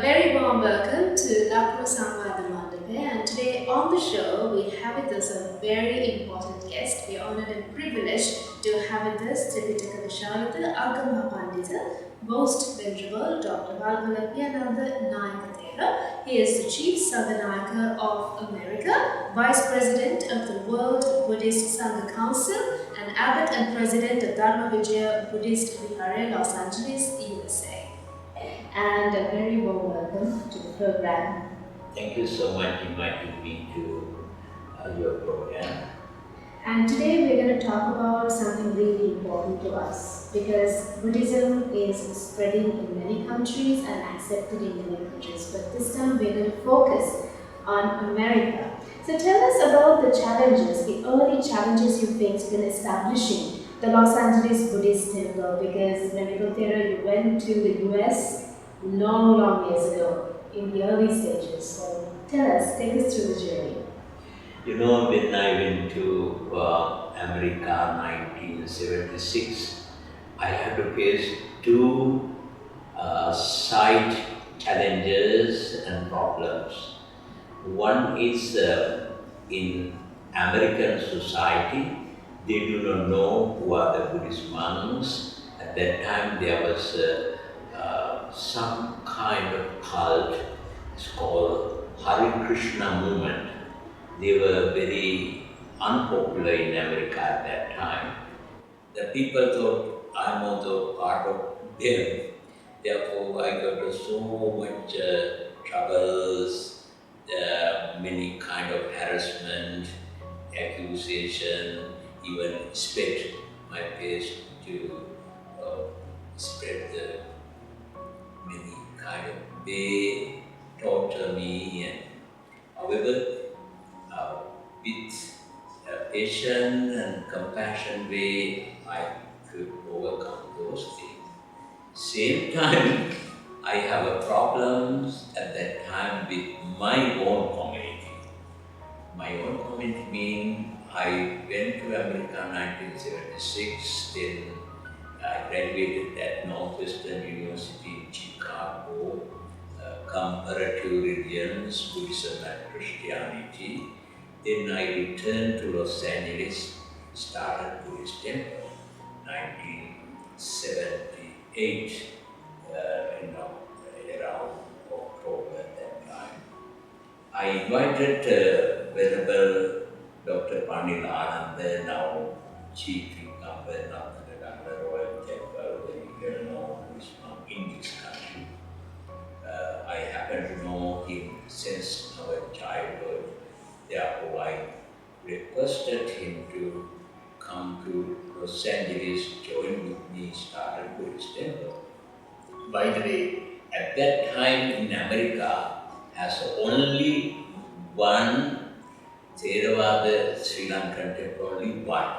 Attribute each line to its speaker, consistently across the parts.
Speaker 1: very warm welcome to Lakru Sanwada Mandapaya, and today on the show we have with us a very important guest. We are honored and privileged to have with us Tipitaka Vishalata Agama Pandita, Most Venerable Dr. Walpola Piyananda Nayaka Thera. He is the Chief Sangha of America, Vice President of the World Buddhist Sangha Council, and Abbot and President of Dharma Buddhist Vihara, Los Angeles, USA. And a very warm welcome to the program.
Speaker 2: Thank you so much for inviting me to your program.
Speaker 1: And today we're going to talk about something really important to us, because Buddhism is spreading in many countries and accepted in many countries. But this time we're going to focus on America. So tell us about the challenges, the early challenges you faced in establishing the Los Angeles Buddhist Temple, because Venerable Thera, you went to the US long years ago in the early stages. So tell us, take us through the journey.
Speaker 2: You know, when I went to America 1976, I had to face two side challenges and problems. One is in American society, they do not know who are the Buddhist monks. At that time, there was some kind of cult. It's called Hare Krishna movement. They were very unpopular in America at that time. The people thought I'm also part of them. Therefore, I got into so much troubles, many kind of harassment, accusation, even spit my face to spread the many kind of way, torture me, and however, with patience and compassion way, I could overcome those things. Same time, I have a problems at that time with my own community. My own community means I went to America in 1976, then I graduated at Northwestern University in Chicago, comparative religions, Buddhism and Christianity. Then I returned to Los Angeles, started Buddhist temple, 1978, around October at that time. I invited Venerable Dr. Pannila Ananda, now Chief Incumbent of the Royal Temple, very well known in this country. I happen to know him since our childhood. Therefore, I requested him to come to Los Angeles, join with me, started Buddhist temple. By the way, at that time in America, has only one Theravada Sri Lankan temple, only one.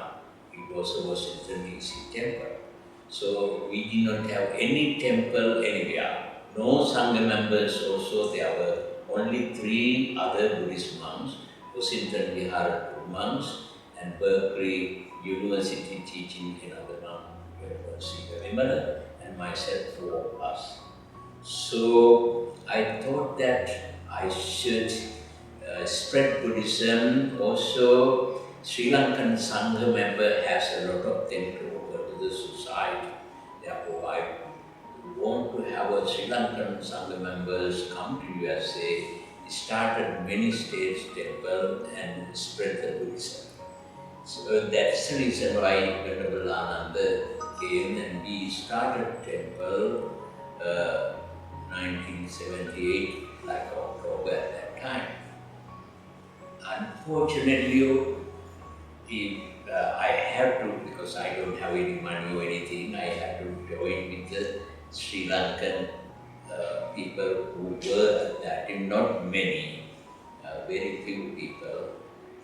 Speaker 2: It was a Washington DC temple. So we did not have any temple anywhere. No Sangha members also, there were only 3 other Buddhist monks, Washington Vihara monks, and Berkeley University teaching another monk, Venerable and myself, 4 of us. So I thought that I should spread Buddhism. Also, Sri Lankan Sangha member has a lot of them to offer to the society. Therefore, I want to have a Sri Lankan Sangha members come to USA, started many states temple and spread the Buddhism. So that's the reason why Venerable Ananda came and we started temple 1978, like October at that time. Unfortunately, I have to, because I don't have any money or anything, I have to join with the Sri Lankan people who were at that time, not many, very few people.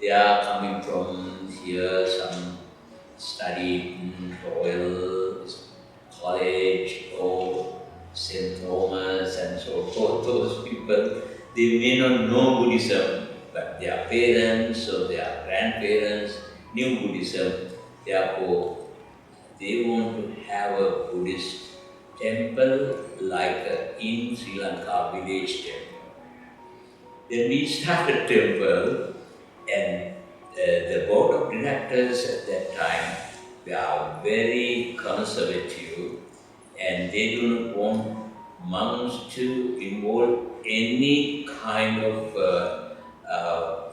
Speaker 2: They are coming from here, some studied in Royal College or St. Thomas and so forth. Those people, they may not know Buddhism, but their parents or their grandparents knew Buddhism. Therefore, they want to have a Buddhist temple like in Sri Lanka village temple. Then we started temple, and the board of directors at that time, they are very conservative, and they do not want monks to involve any kind of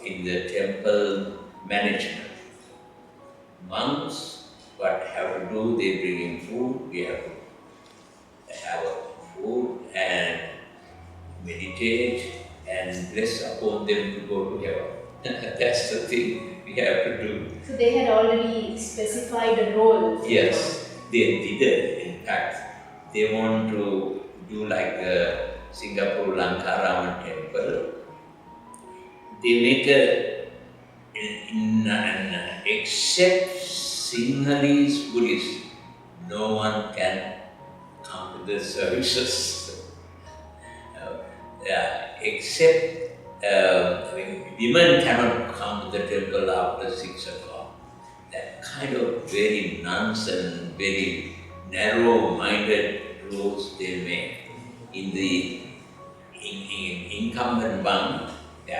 Speaker 2: in the temple management. Monks, what have to do, they bring in food, we have to have food and meditate and bless upon them to go to heaven. That's the thing we have to do.
Speaker 1: So they had already specified a role.
Speaker 2: Yes, they did. In fact, they want to do like the Singapore Lankārāma temple. They make except Sinhalese Buddhist, no one can come to the services. Except women cannot come to the temple after 6 o'clock. That kind of very nonsense, very narrow-minded rules they make in the incumbent monk,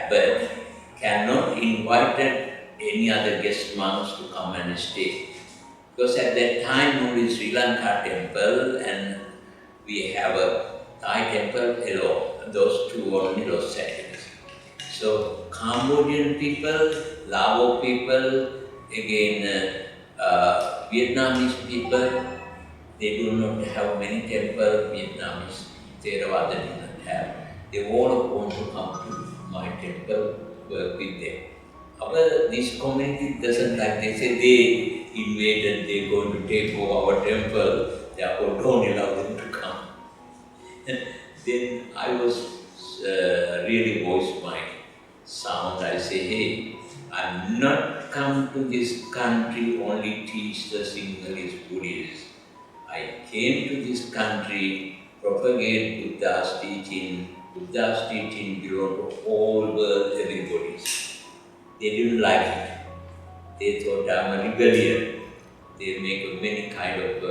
Speaker 2: but cannot invite any other guest monks to come and stay. Because at that time only Sri Lanka temple and we have a Thai temple alone, those two only Los Angeles. So Cambodian people, Lao people, again Vietnamese people, they do not have many temples. Vietnamese Thera they do not have. They all want to come to my temple, work with them. However, this community doesn't like, they say they invaded, they're going to take over our temple, therefore don't allow them to come. Then I was really voiced my sound. I say, hey, I'm not come to this country only teach the Sinhalese Buddhists. I came to this country propagate Buddha's teaching. Buddha's teaching belong to all world, everybody. They didn't like it. They thought I'm a rebellion. They make many kind of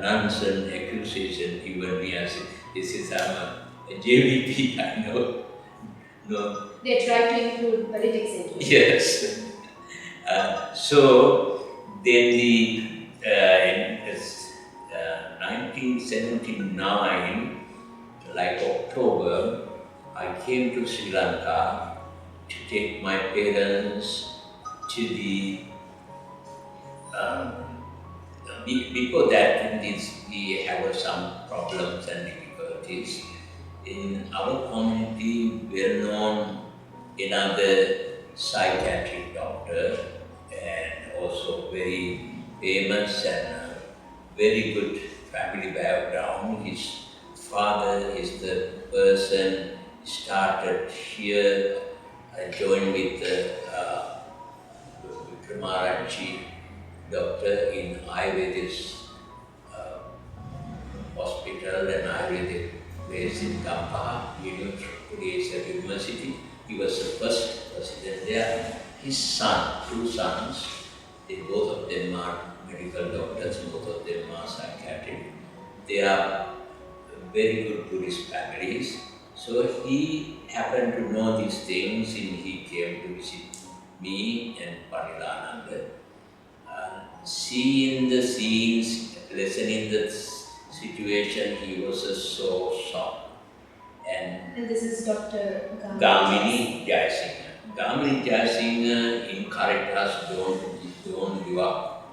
Speaker 2: nonsense accusation. Even me, I said, this is I'm a JVP, I know. No.
Speaker 1: They try to include politics into it.
Speaker 2: Yes. So then in 1979, like October, I came to Sri Lanka to take my parents to the before that we have some problems and difficulties. In our community, well-known another psychiatric doctor and also very famous and very good family background. His father is the person started here, joined with the Vikramarajji doctor in Ayurvedic hospital and Ayurvedic place in Kampa, University. He was the first president there. His son, two sons, both of them are medical doctors, both of them are psychiatric. They are very good Buddhist families. So he happened to know these things and he came to visit me and Pannila Ananda. Seeing the scenes, listening the situation, he was so shocked.
Speaker 1: And this is Dr.
Speaker 2: Gamini Jayasinghe. Gamini Jayasinghe encouraged us don't give up.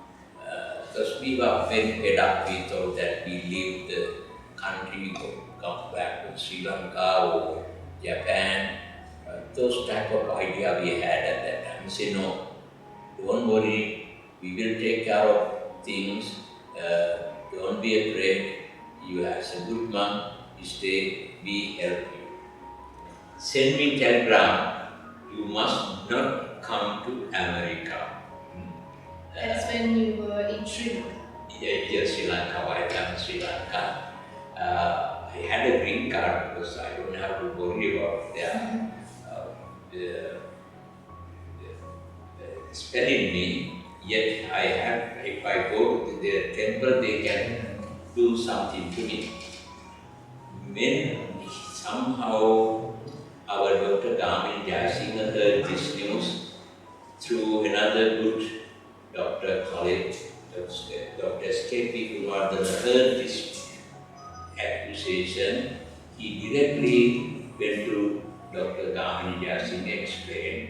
Speaker 2: Because we were very fed up, we thought that we leave the country, come back to Sri Lanka or Japan. Those type of idea we had at that time. We said, no, don't worry, we will take care of things. Don't be afraid. You as a good monk, you stay, we help you. Send me telegram, you must not come to America.
Speaker 1: That's when you were in Sri Lanka.
Speaker 2: Yes, Sri Lanka, I am Sri Lanka. I had a green card because I don't have to worry about spelling me. Yet I have, if I go to their temple, they can do something to me. when somehow our Dr. Gamini Jayasinghe heard this news through another good doctor colleague, Dr. S.K.P. Kumardana heard this accusation. He directly went to Dr. Gamini Jayasinghe, explained.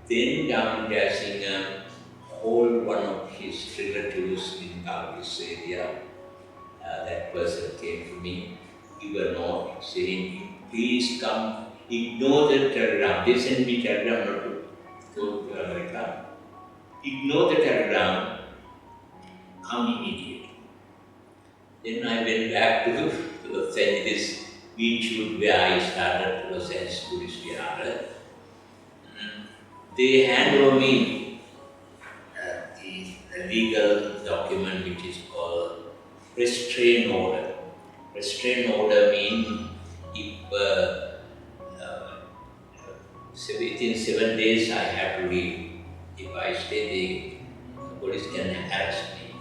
Speaker 2: Then Gamini Jayasinghe called one of his relatives in Kalkis area. That person came to me, give a note saying, please come, ignore the telegram. They sent me telegram not to go to America. Ignore the telegram, come immediately. Then I went back to Los Angeles Beachwood, where I started Los Angeles Buddhist. They hand over me the legal document which is called restraint order. Restraint order means if within 7 days I have to leave. If I stay, the police can arrest me.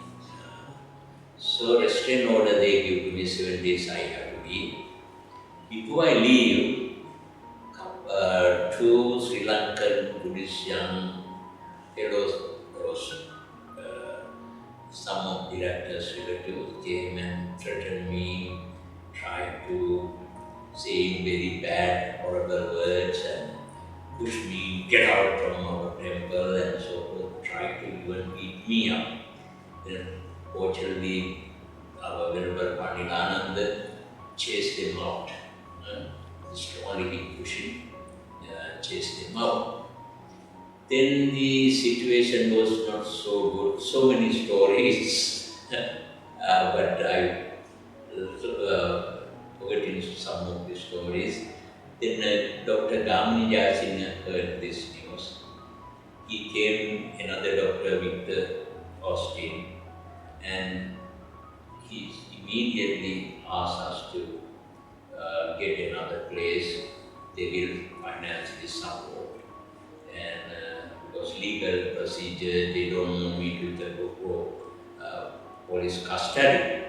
Speaker 2: So restraint order they give to me 7 days I have to leave. Before I leave, two Sri Lankan Buddhist young fellows, some of directors' relatives came and threatened me, tried to say very bad, horrible words and push me, get out from our temple and so forth, tried to even beat me up. Then fortunately, our Venerable Pannila Ananda chased them out. Only he pushing, chased them out. Then the situation was not so good. So many stories, but I forgetting some of the stories. Then Dr. Gamini Jayasinghe heard this news. He came, another doctor, Victor Austin, and he immediately asked us to get another place. They will financially support. And because legal procedure, they don't want me to go police custody.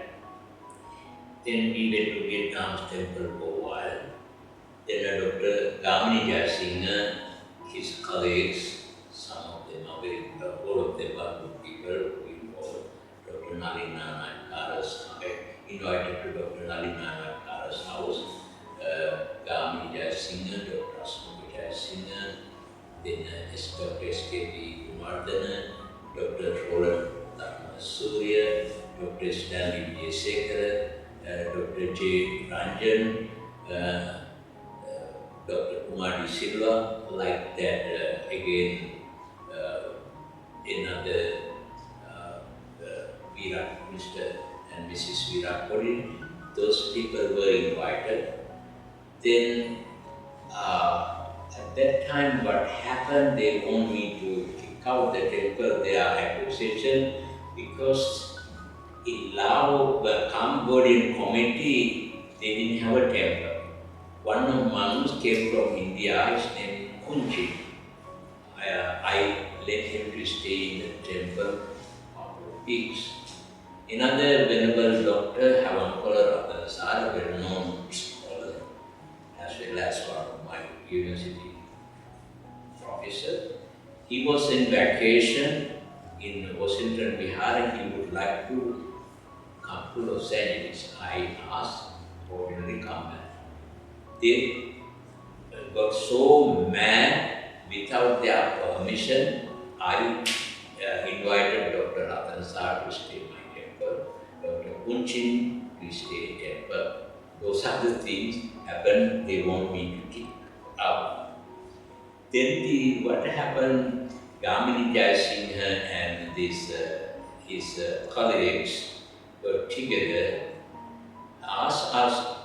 Speaker 2: Then we went to Vietnam's temple for a while. Then Dr. Gamini Jayasinghe, his colleagues, some of them are very, all of them are good people. We call Dr. Nayaka's, invited to Dr. Nayaka's house. Gamini Jayasinghe, Dr. Sanwada Jayasinghe, then Dr. S.K.P. Kumardana, Dr. Surya, Dr. Stanley J. Dr. J. Ranjan, Dr. Kumar D. Silva, like that again, another Mr. and Mrs. Virakori, those people were invited. Then at that time what happened, they want me to kick out the temple, their accusation, because in Lao, the Cambodian community, they didn't have a temple. One of the monks came from India, his name Kunchin. I let him to stay in the temple a couple of weeks. Another venerable doctor, Walpola, a well-known scholar, as well as one of my university professor. He was in vacation in Washington, Bihar, and he would like to come to Los Angeles. I asked, ordinarily come back. They got so mad, without their permission, I invited Dr. Ratan Sar to stay in my temple, Dr. Kunchin to stay in temple. Those are the things happen, they want me to kick out. Then what happened, Gamini Jayasinghe and his colleagues got together, asked us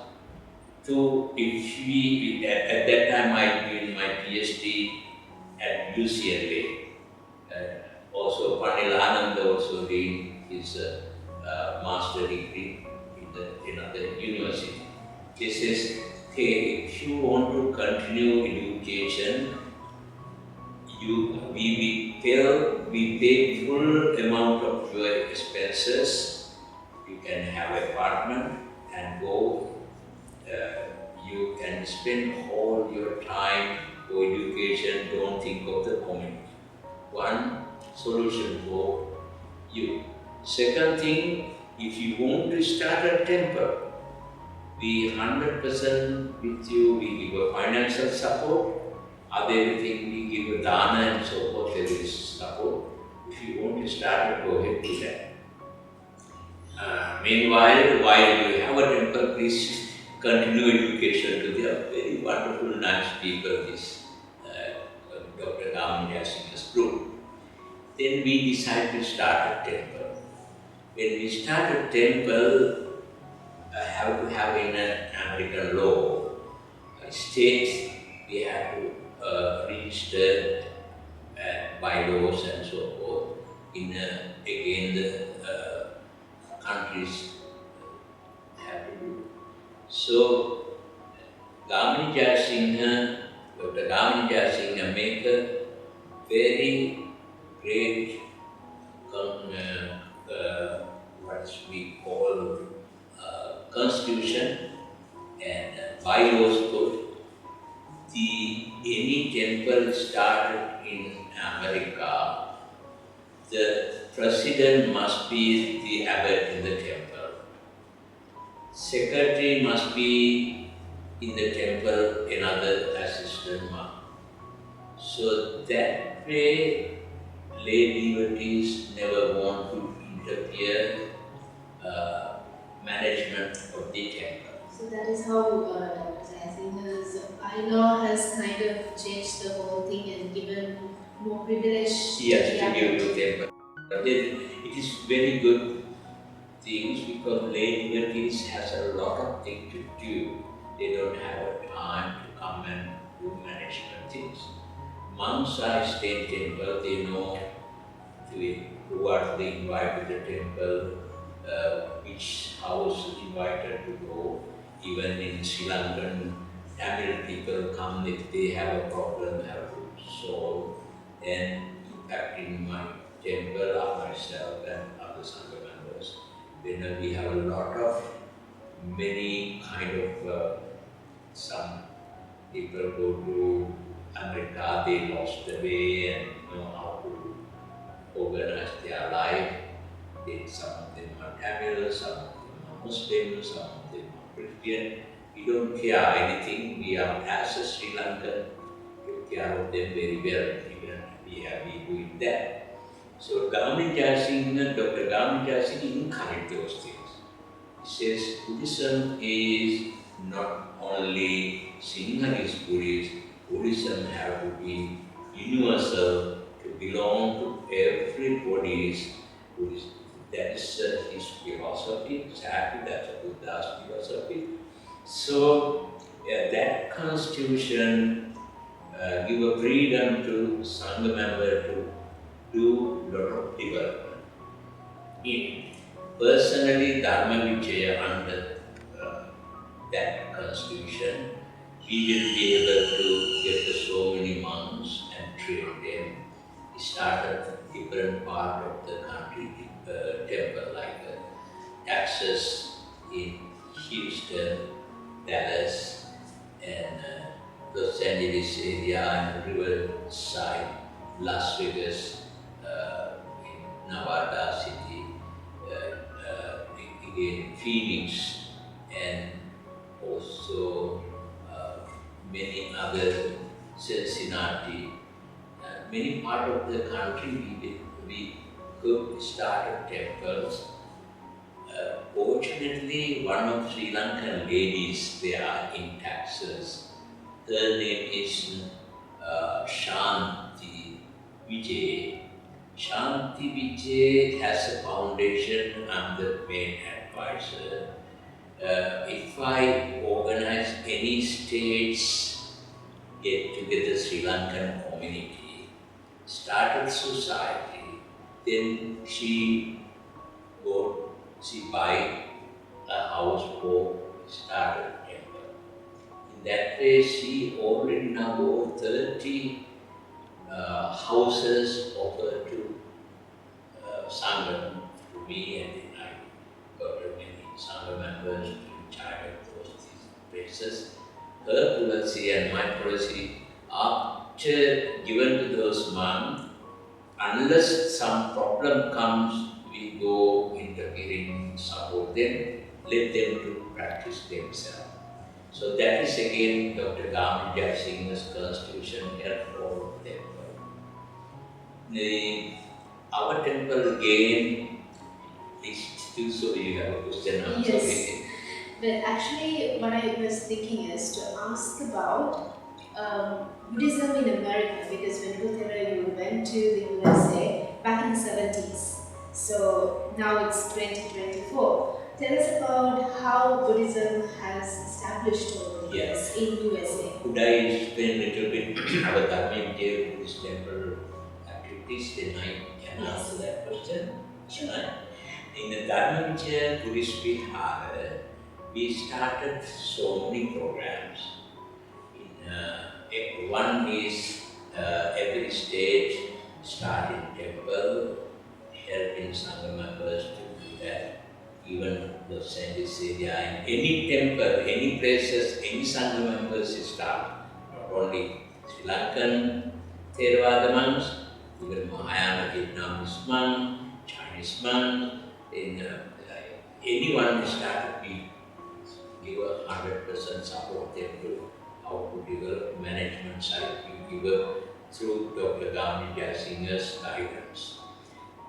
Speaker 2: to, if we, at that time I did my PhD at UCLA. Also Pannila Ananda also did his master degree in another university. He says, hey, if you want to continue education, we pay full amount of your expenses. You can have an apartment and go and spend all your time for education, don't think of the community. One solution for you. Second thing, if you want to start a temple, we 100% with you, we give a financial support, other everything we give a dana and so forth, there is support. If you want to start it, go ahead to that. Meanwhile, while you have a temple, please continue education to the very wonderful, nice people, this Dr. Gamini Jayasinghe's group. Then we decided to start a temple. When we start a temple, have to have in an American law, states we have to register bylaws and so forth in again the countries have to do. So Gamini Jayasinghe, Dr. Gamini Jayasinghe make a very great what we call constitution and bylaws put. Any temple started in America, the president must be the abbot in the temple. Secretary must be in the temple, another assistant monk. So that way, lay devotees never want to interfere management of the temple.
Speaker 1: So that is how Dr. Jayasinghe's bylaw has kind of changed the whole thing and given more privilege
Speaker 2: Yes,
Speaker 1: to
Speaker 2: to
Speaker 1: the
Speaker 2: give to temple. It is very good things because lay devotees has a lot of things to do. They don't have a time to come and do management things. Monks are stay in temple, they know who are they invited to the temple, which house invited to go. Even in Sri Lankan, Tamil people come if they have a problem, have to solve. And in fact, in my temple, I myself and other sangha members, when we have a lot of many kind of some people go to America, they lost the way and know how to organize their life. Some of them are Tamil, some of them are Muslim, some of them are Christian. We don't care anything. We are as a Sri Lankan, take care of them very well. Even we have been doing that. So Gamini Jayasinghe, Dr. Gamini Jayasinghe encouraged those things. He says Buddhism is not only Sinhalese Buddhist, Buddhism have to be universal, to belong to everybody's Buddhist. That is his philosophy, exactly that's a Buddha's philosophy. So that constitution give a freedom to Sangha member to do lot of development. Personally, Dharma Vicaya under that constitution, we will be able to get so many monks and train them. We started different part of the country, temple like Texas, in Houston, Dallas, and Los Angeles area and Riverside, Las Vegas, in Nevada City, again Phoenix, and also many other Cincinnati, many part of the country we could start temples. Fortunately, one of Sri Lankan ladies there in Texas, her name is Shanti Vijay. Shanti Vijay has a foundation. I'm the main advisor. If I organize any states get together Sri Lankan community, started society, then she buy a house for started temple. In that way, she already now got 30 houses offered to Sangha, to me, and then I got many Sangha members to charge those places. her policy and my policy, after given to those monks, unless some problem comes, we go interfering, support them, let them to practice themselves. So that is again Dr. Gamini Jayasinghe's constitution help all of them. Our temple again is still, so you have a question. I'm
Speaker 1: Yes.
Speaker 2: sorry.
Speaker 1: But actually, what I was thinking is to ask about Buddhism in America, because when Thera, you went to the USA back in the 70s. So now it's 2024. Tell us about how Buddhism has established over the years in USA.
Speaker 2: Could I explain a little bit about Gamini Buddhist temple activities? Then I can answer that question.
Speaker 1: Sure.
Speaker 2: In the Gamini Buddhist Vihara, we started so many programs. One is every state starting temple, helping sangha members to do that. Even Los Angeles area, in any temple, any places, any sangha members start. Not only Sri Lankan Thera monks, even Mahayana Vietnamese monk, Chinese monk, anyone started, we give a 100% support them to how to develop management side. We give through Dr. Gamini Jayasinghe's guidance.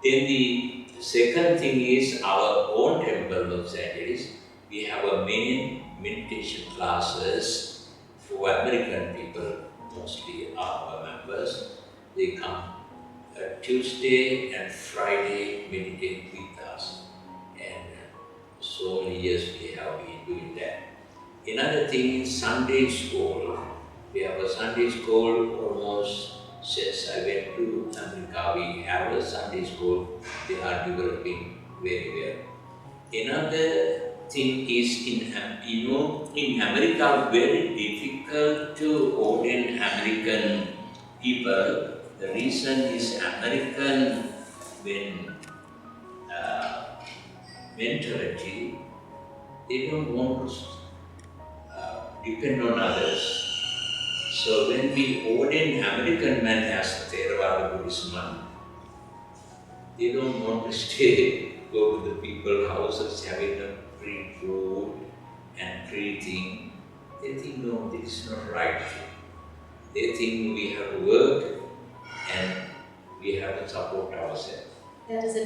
Speaker 2: Then the second thing is our own temple, Los Angeles. We have a main meditation classes for American people, mostly our members. They come Tuesday and Friday meditate with us. And so many years we have been doing that. Another thing is Sunday school. We have a Sunday school almost since I went to America. We have a Sunday school. They are developing very well. Another thing is in America, very difficult to ordain American people. The reason is American mentality. They don't want to depend on others. So when we ordain American men as Theravada Buddhist monk, they don't want to stay, go to the people's houses having a free food and free thing. They think, no, this is not right. They think we have to work and we have to support ourselves.
Speaker 1: That is a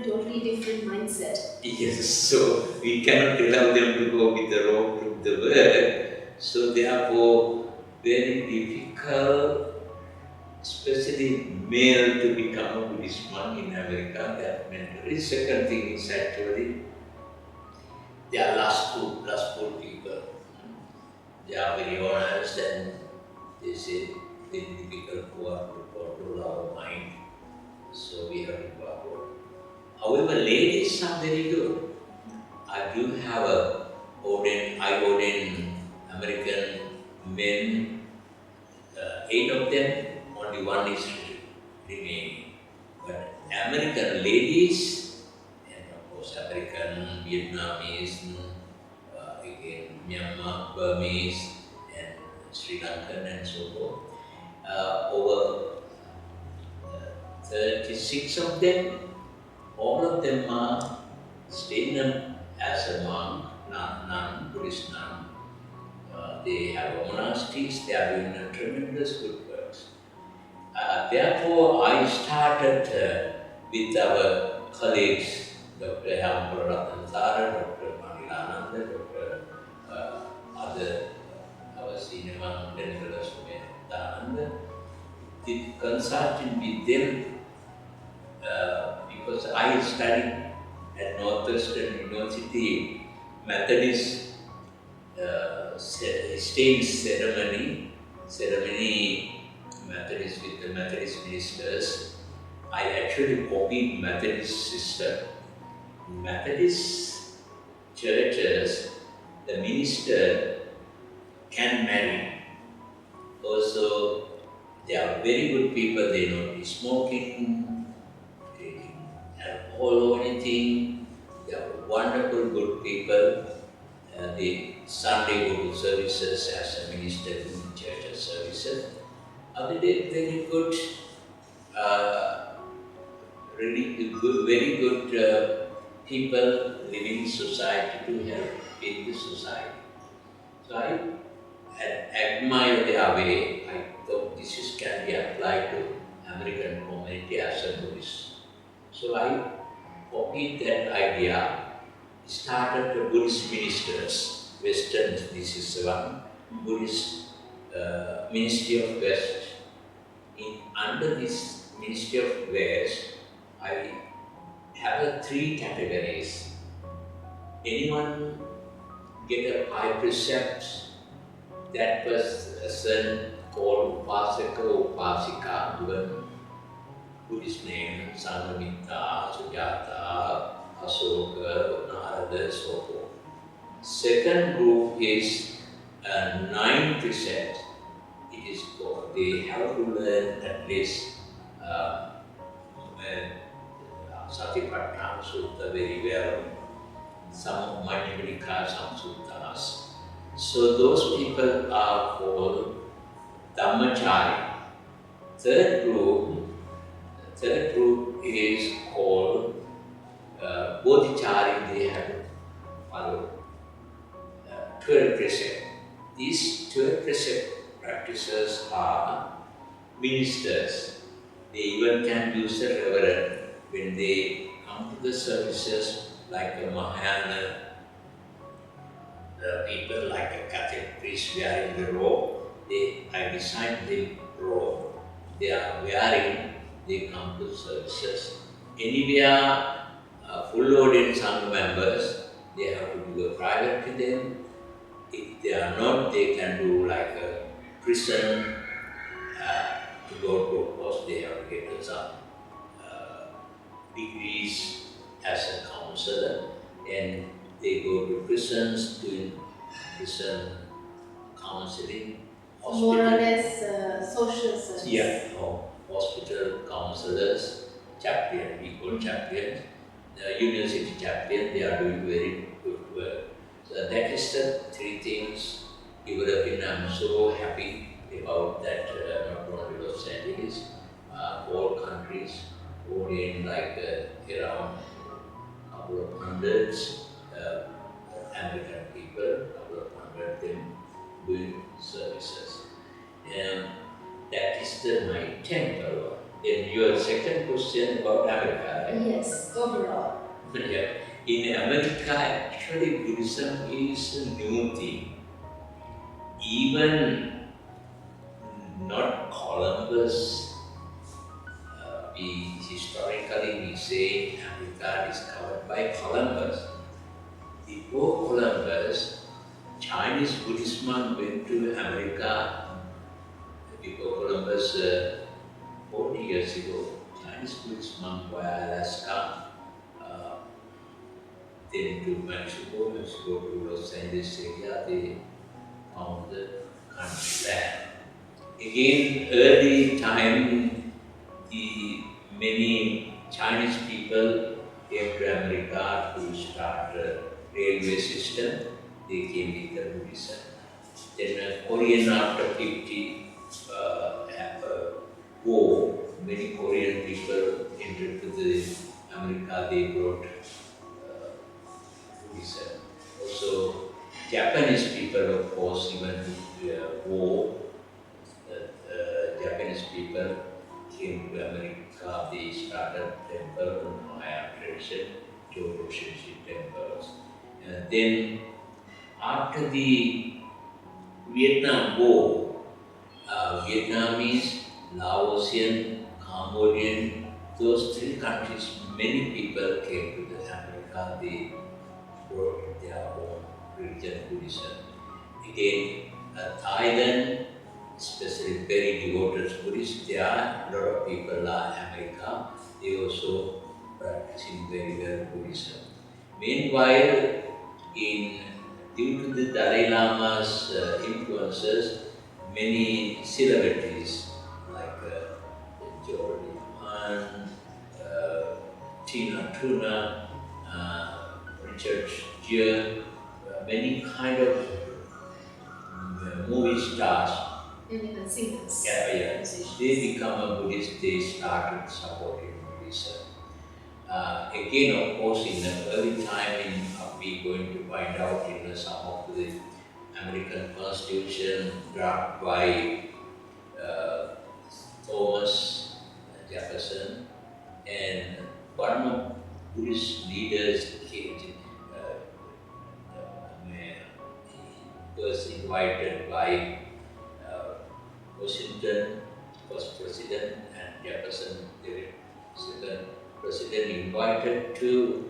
Speaker 1: totally different mindset.
Speaker 2: Yes, so we cannot allow them to go with the road to the work. So therefore, very difficult, especially male, to become a Buddhist monk in America. That mentally. Second thing is actually they are lustful people. They are very honest and they say very difficult for us to control our mind. So we have to work on. However, ladies are very good. I do have I ordain American men, 8 of them, only one is remaining. But American ladies, and of course American, Vietnamese, again Myanmar, Burmese, and Sri Lankan and so forth, over 36 of them, all of them are staying as a monk, non-Buddhist nun. They have monasteries, they are doing a tremendous good works. Therefore, I started with our colleagues, Dr. Walpola and Thera, Dr. Pannila Ananda, Dr. Our senior one, Ananda, did consulting with them because I studied at Northwestern University Methodist stage ceremony Methodist with the Methodist ministers. I actually copied Methodist system. Methodist churches, the minister can marry. Also, they are very good people. They don't be smoking, drinking alcohol or anything. They are wonderful, good people. Sunday go to services as a minister in church services. They did very good, really good, very good people living in society to help in the society. So I admire their way. I thought can be applied to American community as a Buddhist. So I copied that idea, started the Buddhist ministers, Western, this is one, Buddhist Ministry of West. Under this Ministry of West, I have three categories. Anyone get a high precept, that person called Upasaka or Upasika, given Buddhist name, Sangamita, Sujata, Asoka, Narada, so forth. Second group is 9 precepts. It is called, they have to learn at least Satipatthana Sutta very well, some Madhyamika, some suttas. So those people are called Dhammachari. Third group is called Bodhichari. They have to follow 12 precepts. These 12 precept practices are ministers. They even can use the reverend when they come to the services, like a Mahayana people, like a Catholic priest wearing the robe. I designed the robe they are wearing, they come to services. Anywhere full audience Sangha members, they have to do a private to them. If they are not, they can do like a prison to go to a course. They have to get some degrees as a counselor, and they go to prisons doing prison counseling. Hospital.
Speaker 1: More or less social service.
Speaker 2: Yeah, hospital counselors, chaplain, we call chaplains, the university chaplain, they are doing very good work. So that is the three things developing. I'm so happy about that, not only Los Angeles, all countries, all in like around a couple of hundreds American people, a couple of hundred them doing services. And that is my temple. Then your second question about America, right?
Speaker 1: Yes, overall.
Speaker 2: Yeah. In America, actually Buddhism is a new thing. Even not Columbus, historically we say America is covered by Columbus. Before Columbus, Chinese Buddhist monk went to America. Before Columbus, 40 years ago, Chinese Buddhist monk via Alaska, then to Mexico to Los Angeles area, they found the country land. Again, early time, the many Chinese people came to America to start a railway system. They came with the Buddhism. Then Korean after 50 war, many Korean people entered to the America. They brought Buddhism. Also, Japanese people, of course, even war. Japanese people came to America. They started temple in Maya tradition, Jodo Shinshi temples. And then after the Vietnam War, Vietnamese, Laosian, Cambodian, those three countries, many people came to the America. They brought their own religion, Buddhism. Again, Thailand, especially very devoted Buddhists, there are a lot of people in America. They also practicing very well Buddhism. Meanwhile, due to the Dalai Lama's influences, many celebrities like Jordan Mann, Tina Turner, Richard Gere, many kind of movie stars.
Speaker 1: And even singers.
Speaker 2: Yeah.
Speaker 1: Musicians.
Speaker 2: They become a Buddhist, they started supporting Buddhism. Again, of course, in the early time, we're going to find out in some of the American Constitution drafted by Thomas Jefferson, and one of Buddhist leaders was invited by Washington, first president, and Jefferson, the second president, invited to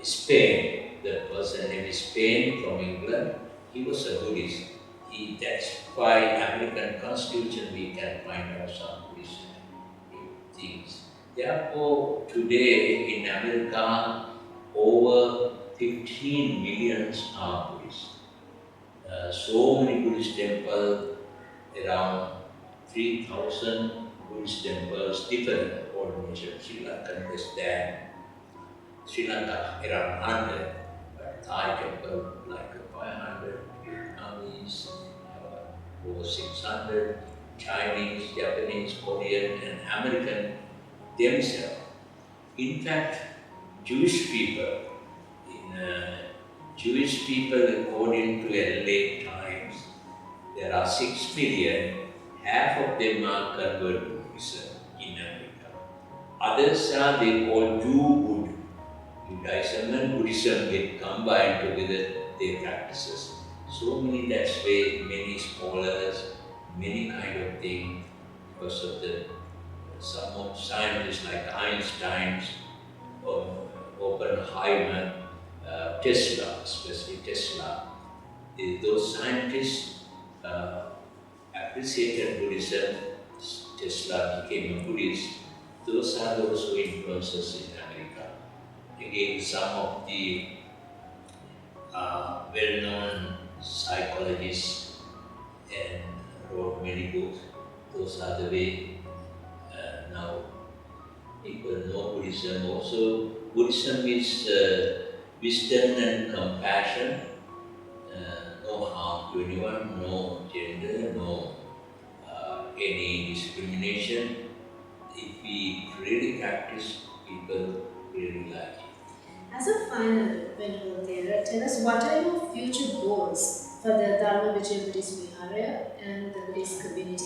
Speaker 2: Spain. The person named Spain from England. He was a Buddhist. That's why American Constitution we can find out some Buddhist things. Therefore, today in America, over 15 million are Buddhists. So many Buddhist temples, around 3,000 Buddhist temples, different ordinations. Sri Lankan less than Sri Lanka, around 100, but Thai temple like 500, Vietnamese over 600, Chinese, Japanese, Korean, and American themselves. In fact, Jewish people, according to LA Times, there are 6 million, half of them are converted to Buddhism in America. Others are they call Judaism and Buddhism get combined together their practices. So many, that's why many scholars, many kind of things, because of some of scientists like Einstein, Oppenheimer, Tesla, especially Tesla, those scientists appreciated Buddhism. Tesla became a Buddhist. Those are also influences in America. Again, some of the well-known psychologists and wrote many books. Those are the way now people know Buddhism. Also, Buddhism is wisdom and compassion. No harm to anyone, no gender, no any discrimination. If we really practice, people really like it.
Speaker 1: As a final, Venerable Thera, tell us what are your future goals for the Dharma Vijay Buddhist Vihara and the Buddhist community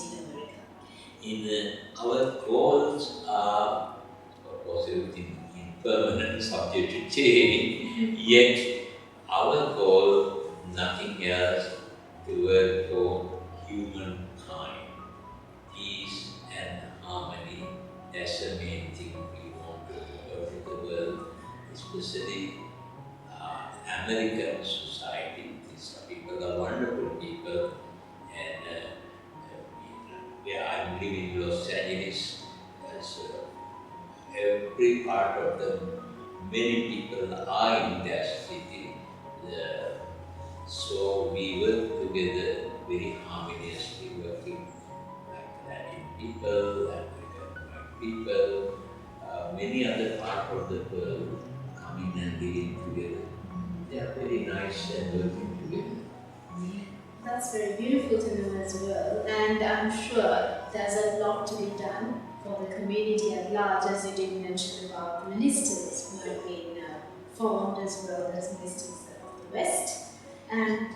Speaker 1: in America?
Speaker 2: Our goals are, of course, everything impermanent, subject to change, yet our goal, nothing else, to work for humankind, peace and harmony. That's the main thing we want to work with the world, especially American society. These people are wonderful people, and I'm living in Los Angeles. Every part of many people are in that city. So we work together very harmoniously, working like Latin people, African white people, many other parts of the world coming and living together. They are very nice and working together.
Speaker 1: That's very beautiful to know as well, and I'm sure there's a lot to be done for the community at large, as you did mention about the ministers who have been formed as well as ministers of the West. And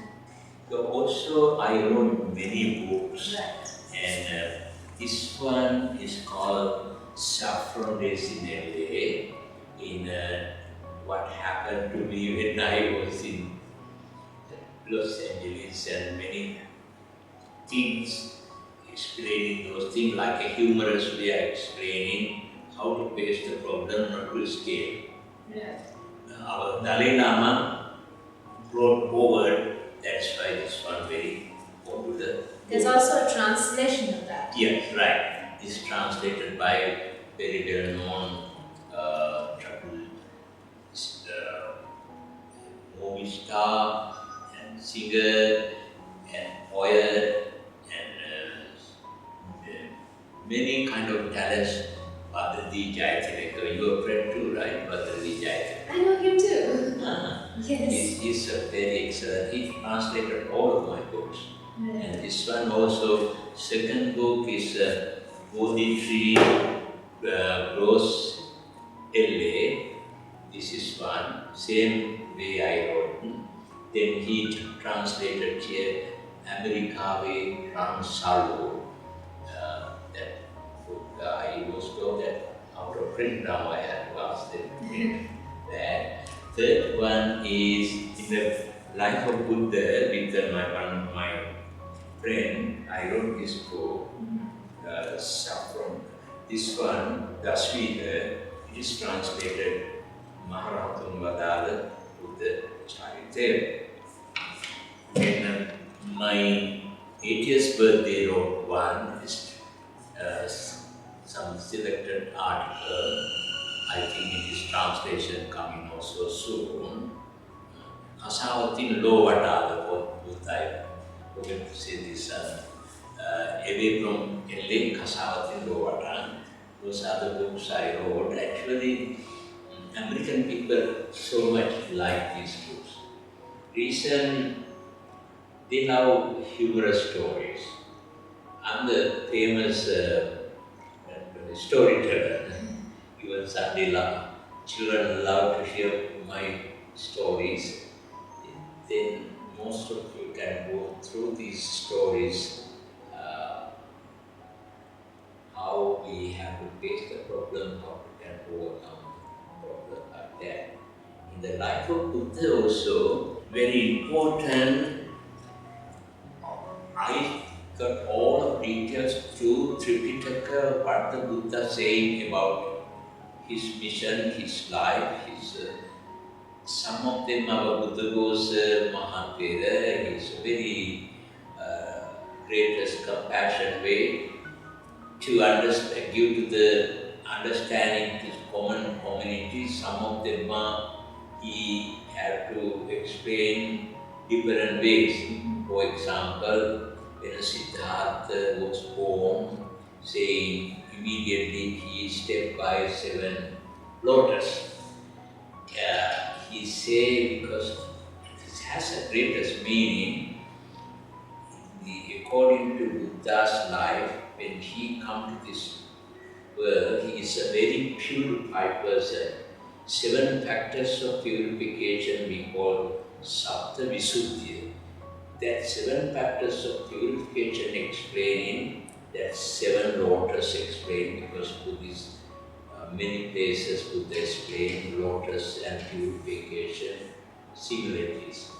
Speaker 2: so also I wrote many books,
Speaker 1: right.
Speaker 2: And this one is called Saffron Days in LA, in what happened to me when I was in Los Angeles, and many things, explaining those things like a humorous way of explaining how to face the problem, not to escape.
Speaker 1: Yeah.
Speaker 2: Our Dalai Lama brought forward, that's why this one very popular.
Speaker 1: There's also a translation of that.
Speaker 2: Yes, right. It's translated by very well-known movie star and singer and poet and many kind of talents. Bhikkus, you're a friend too, right? Bhikkus.
Speaker 1: I know him too. Yes.
Speaker 2: is very excellent. He translated all of my books.
Speaker 1: Right.
Speaker 2: And this one also, second book is Bodhi Tree Grows LA. This is one, same way I wrote. Then he translated here America Way Transalo. That book, I was told that out of print now I had to ask them to print that. Third one is in the life of Buddha with my friend. I wrote this book, Saffron. This one, Dasvita, it is translated Maharathun Buddha Charite. Then my 80th birthday wrote one, is some selected article. I think it is translation coming also soon. Kasavatin Lovada, what I forget to say this, away from LA, Kasavatin Lovada. Those are the books I wrote. Actually, American people so much like these books. Reason, they love humorous stories. I'm the famous storyteller. Even Sunday children love to hear my stories. Then most of you can go through these stories, how we have to face the problem, how we can overcome the problem like that. In the life of Buddha also, very important, I got all of details through Tripitaka, what the Buddha saying about his mission, his life, some of them our Buddha goes maha, Thera, his very greatest compassion way to understand, give to the understanding to common community. Some of them he had to explain different ways. For example, when Siddhartha was born, saying immediately he stepped by 7 lotus. He say because this has a greatest meaning. According to Buddha's life, when he come to this world, he is a very purified person. 7 factors of purification we call Sapta Visuddhi. That 7 factors of purification explaining, that 7 lotus explained, because Buddhist many places Buddha explain lotus and purification similarities.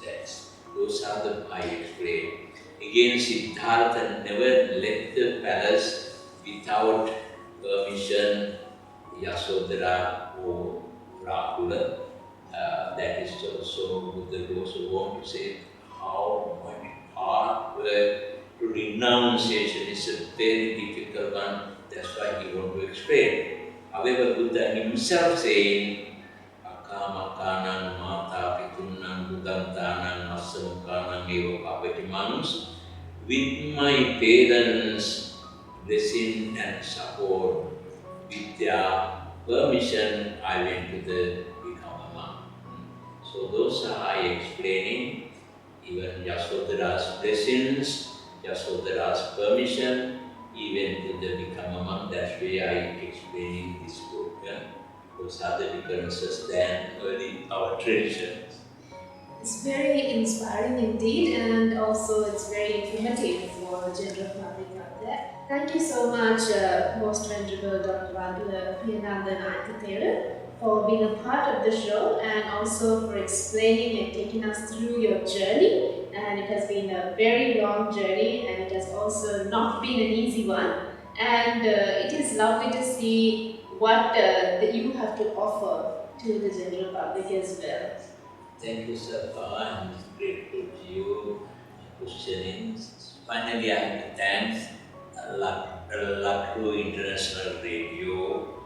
Speaker 2: Those are the I explained. Again, Siddhartha never left the palace without permission, Yasodhara or Rahula. That is also Buddha also want to say how much hard work to renunciation is a very difficult one. That's why he want to explain. However, Buddha himself saying, Akamakanang mata pitunang buddhantanang masamukanang eva papati manus, with my parents' blessing and support, with their permission, I went to become a monk. So those are I explaining, even Yasodhara's blessings, Yasodhara's permission, even to become a monk. That's why I explaining this book. Those are the differences than early our traditions.
Speaker 1: It's very inspiring indeed, and also it's very informative for the general public out there. Thank you so much, Most Venerable Dr. Piyananda and Thera, for being a part of the show and also for explaining and taking us through your journey. And it has been a very long journey, and it has also not been an easy one. And it is lovely to see what that you have to offer to the general public as well.
Speaker 2: Thank you, Sabha. I'm grateful to you for questioning. Finally, I have to thank Lakru International Radio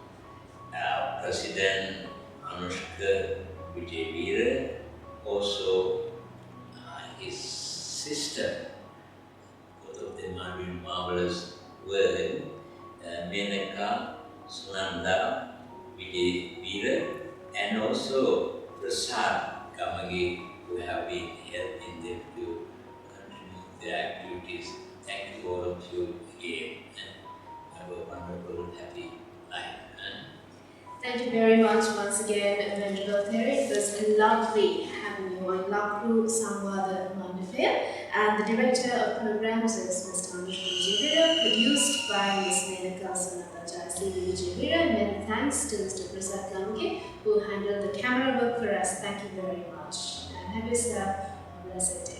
Speaker 2: President Anushka Vijayveera, also his sister. Both of them are doing marvelous work. Nayaka, Sunanda, Vijayveera, and also Prasad Kamagi their activities. Thank you all of you again, and have a wonderful, happy life.
Speaker 1: Thank you very much once again, Venerable Thera. It was lovely having you on Lakru Sanwada Mandapaya. And the director of programs is Mr. Gamini, produced by Ms. Nayaka Jayasinghe. Many thanks to Mr. Prasad, who handled the camera work for us. Thank you very much. And have yourself a blessed day.